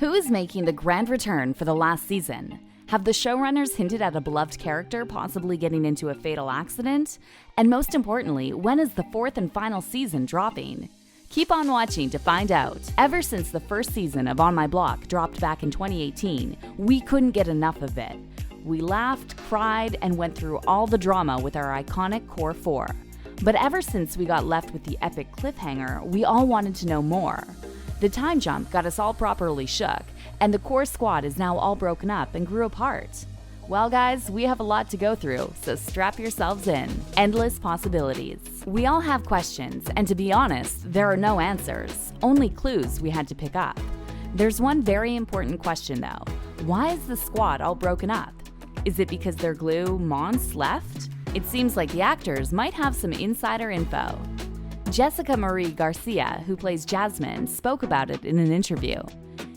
Who is making the grand return for the last season? Have the showrunners hinted at a beloved character possibly getting into a fatal accident? And most importantly, when is the fourth and final season dropping? Keep on watching to find out. Ever since the first season of On My Block dropped back in 2018, we couldn't get enough of it. We laughed, cried, and went through all the drama with our iconic core four. But ever since we got left with the epic cliffhanger, we all wanted to know more. The time jump got us all properly shook, and the core squad is now all broken up and grew apart. Well guys, we have a lot to go through, so strap yourselves in. Endless possibilities. We all have questions, and to be honest, there are no answers, only clues we had to pick up. There's one very important question though. Why is the squad all broken up? Is it because their glue, Mons, left? It seems like the actors might have some insider info. Jessica Marie Garcia, who plays Jasmine, spoke about it in an interview.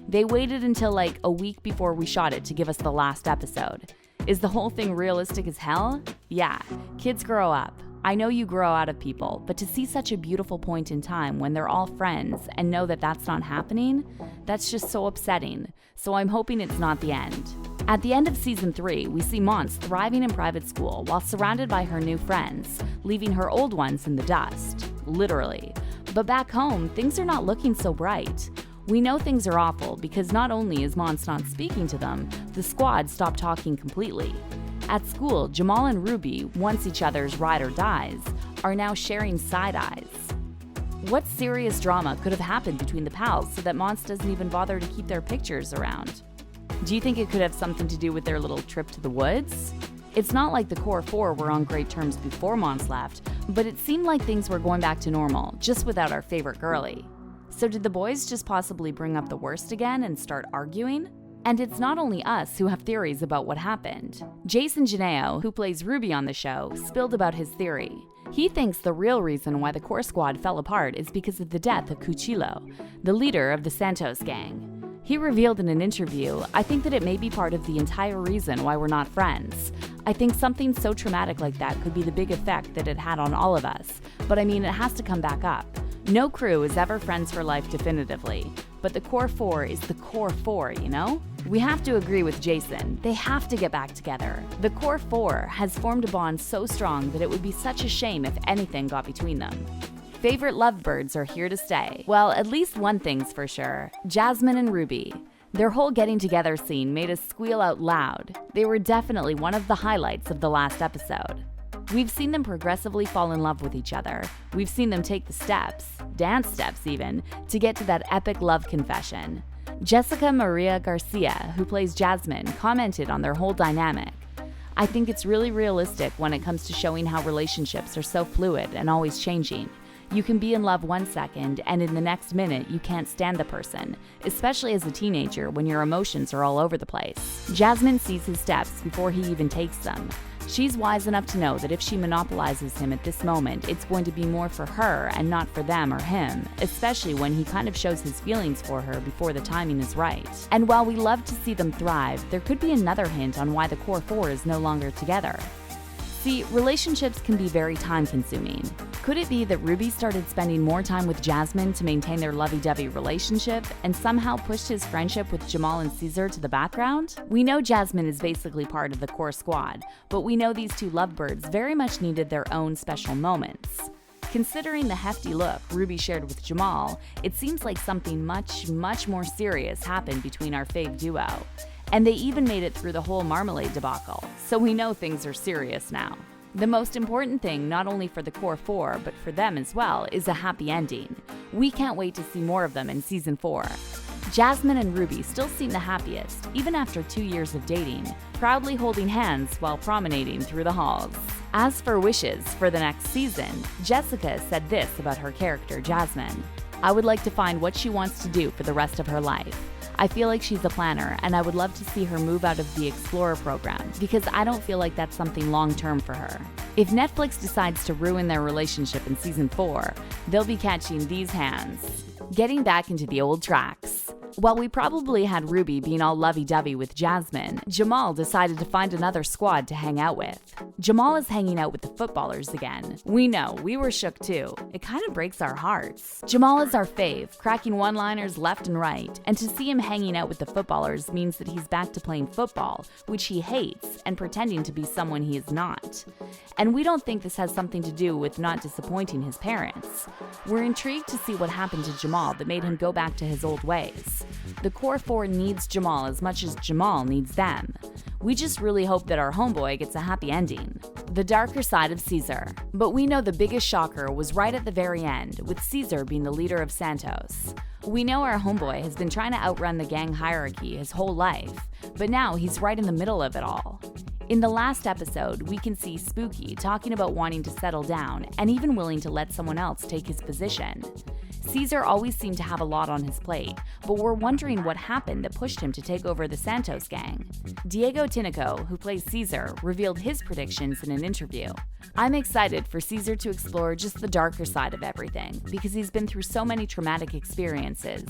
They waited until like a week before we shot it to give us the last episode. Is the whole thing realistic as hell? Yeah, kids grow up. I know you grow out of people, but to see such a beautiful point in time when they're all friends and know that that's not happening, that's just so upsetting. So I'm hoping it's not the end. At the end of season 3, we see Mons thriving in private school while surrounded by her new friends, leaving her old ones in the dust. Literally. But back home, things are not looking so bright. We know things are awful because not only is Mons not speaking to them, the squad stopped talking completely. At school, Jamal and Ruby, once each other's ride or dies, are now sharing side eyes. What serious drama could have happened between the pals so that Mons doesn't even bother to keep their pictures around? Do you think it could have something to do with their little trip to the woods? It's not like the core four were on great terms before Mons left, but it seemed like things were going back to normal, just without our favorite girlie. So did the boys just possibly bring up the worst again and start arguing? And it's not only us who have theories about what happened. Jason Janeo, who plays Ruby on the show, spilled about his theory. He thinks the real reason why the core squad fell apart is because of the death of Cuchillo, the leader of the Santos gang. He revealed in an interview, "I think that it may be part of the entire reason why we're not friends. I think something so traumatic like that could be the big effect that it had on all of us, but I mean, it has to come back up. No crew is ever friends for life definitively, but the core four is the core four, you know? We have to agree with Jason. They have to get back together. The core four has formed a bond so strong that it would be such a shame if anything got between them." Favorite lovebirds are here to stay. Well, at least one thing's for sure. Jasmine and Ruby. Their whole getting together scene made us squeal out loud. They were definitely one of the highlights of the last episode. We've seen them progressively fall in love with each other. We've seen them take the steps, dance steps even, to get to that epic love confession. Jessica Maria Garcia, who plays Jasmine, commented on their whole dynamic. "I think it's really realistic when it comes to showing how relationships are so fluid and always changing. You can be in love one second, and in the next minute, you can't stand the person, especially as a teenager when your emotions are all over the place." Jasmine sees his steps before he even takes them. She's wise enough to know that if she monopolizes him at this moment, it's going to be more for her and not for them or him, especially when he kind of shows his feelings for her before the timing is right. And while we love to see them thrive, there could be another hint on why the core four is no longer together. See, relationships can be very time-consuming. Could it be that Ruby started spending more time with Jasmine to maintain their lovey-dovey relationship and somehow pushed his friendship with Jamal and Caesar to the background? We know Jasmine is basically part of the core squad, but we know these two lovebirds very much needed their own special moments. Considering the hefty look Ruby shared with Jamal, it seems like something much, much more serious happened between our fave duo. And they even made it through the whole marmalade debacle, so we know things are serious now. The most important thing, not only for the core four, but for them as well, is a happy ending. We can't wait to see more of them in season 4. Jasmine and Ruby still seem the happiest, even after 2 years of dating, proudly holding hands while promenading through the halls. As for wishes for the next season, Jessica said this about her character, Jasmine. "I would like to find what she wants to do for the rest of her life. I feel like she's a planner, and I would love to see her move out of the Explorer program because I don't feel like that's something long-term for her. If Netflix decides to ruin their relationship in season 4, they'll be catching these hands." Getting back into the old tracks. While we probably had Ruby being all lovey-dovey with Jasmine, Jamal decided to find another squad to hang out with. Jamal is hanging out with the footballers again. We know, we were shook too. It kind of breaks our hearts. Jamal is our fave, cracking one-liners left and right, and to see him hanging out with the footballers means that he's back to playing football, which he hates, and pretending to be someone he is not. And we don't think this has something to do with not disappointing his parents. We're intrigued to see what happened to Jamal that made him go back to his old ways. The core four needs Jamal as much as Jamal needs them. We just really hope that our homeboy gets a happy ending. The darker side of Caesar. But we know the biggest shocker was right at the very end, with Caesar being the leader of Santos. We know our homeboy has been trying to outrun the gang hierarchy his whole life, but now he's right in the middle of it all. In the last episode, we can see Spooky talking about wanting to settle down and even willing to let someone else take his position. Caesar always seemed to have a lot on his plate, but we're wondering what happened that pushed him to take over the Santos gang. Diego Tinoco, who plays Caesar, revealed his predictions in an interview. I'm excited for Caesar to explore just the darker side of everything, because he's been through so many traumatic experiences,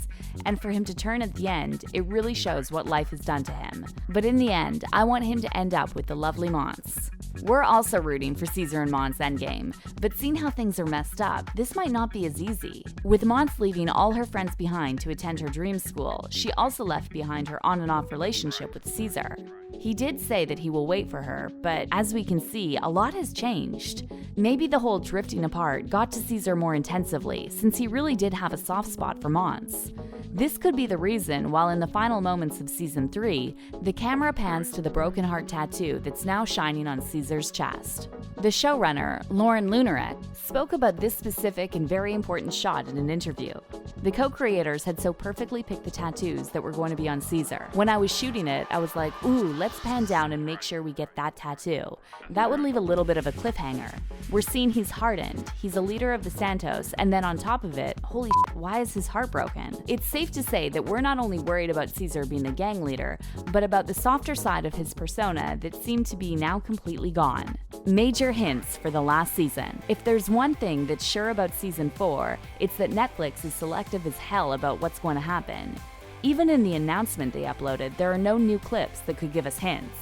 and for him to turn at the end, it really shows what life has done to him. But in the end, I want him to end up with the lovely Mons. We're also rooting for Caesar and Mons' endgame, but seeing how things are messed up, this might not be as easy. With Mons leaving all her friends behind to attend her dream school, she also left behind her on and off relationship with Caesar. He did say that he will wait for her, but as we can see, a lot has changed. Maybe the whole drifting apart got to Caesar more intensively, since he really did have a soft spot for Mons. This could be the reason, while in the final moments of Season 3, the camera pans to the broken heart tattoo that's now shining on Caesar's chest. The showrunner, Lauren Lunarek, spoke about this specific and very important shot in an interview. The co-creators had so perfectly picked the tattoos that were going to be on Caesar. When I was shooting it, I was like, ooh, let's pan down and make sure we get that tattoo. That would leave a little bit of a cliffhanger. We're seeing he's hardened, he's a leader of the Santos, and then on top of it, holy shit, why is his heart broken? It's safe to say that we're not only worried about Caesar being the gang leader, but about the softer side of his persona that seemed to be now completely gone. Major hints for the last season. If there's one thing that's sure about Season 4, it's that Netflix is selective as hell about what's going to happen. Even in the announcement they uploaded, there are no new clips that could give us hints.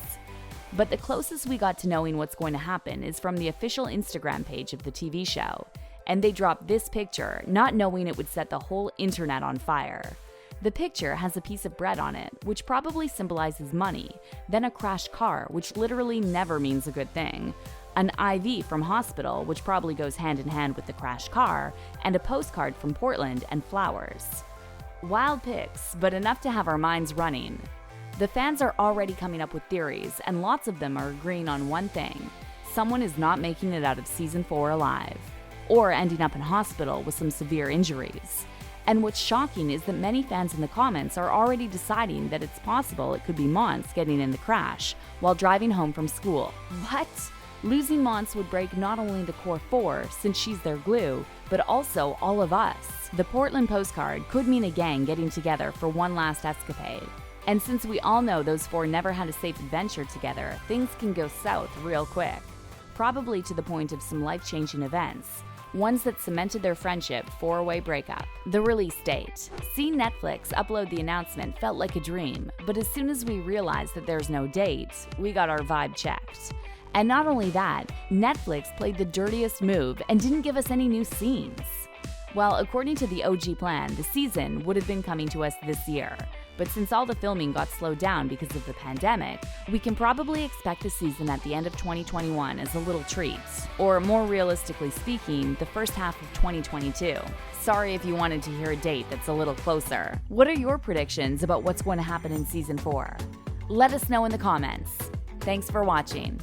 But the closest we got to knowing what's going to happen is from the official Instagram page of the TV show. And they dropped this picture, not knowing it would set the whole internet on fire. The picture has a piece of bread on it, which probably symbolizes money, then a crashed car, which literally never means a good thing, an IV from hospital, which probably goes hand in hand with the crashed car, and a postcard from Portland and flowers. Wild pics, but enough to have our minds running. The fans are already coming up with theories, and lots of them are agreeing on one thing: someone is not making it out of Season 4 alive, or ending up in hospital with some severe injuries. And what's shocking is that many fans in the comments are already deciding that it's possible it could be Mons getting in the crash while driving home from school. What? Losing Mons would break not only the core four, since she's their glue, but also all of us. The Portland postcard could mean a gang getting together for one last escapade. And since we all know those four never had a safe adventure together, things can go south real quick. Probably to the point of some life-changing events. Ones that cemented their friendship, four-way breakup. The release date. Seeing Netflix upload the announcement felt like a dream, but as soon as we realized that there's no date, we got our vibe checked. And not only that, Netflix played the dirtiest move and didn't give us any new scenes. Well, according to the OG plan, the season would have been coming to us this year. But since all the filming got slowed down because of the pandemic, we can probably expect the season at the end of 2021 as a little treat. Or more realistically speaking, the first half of 2022. Sorry if you wanted to hear a date that's a little closer. What are your predictions about what's going to happen in Season 4? Let us know in the comments. Thanks for watching.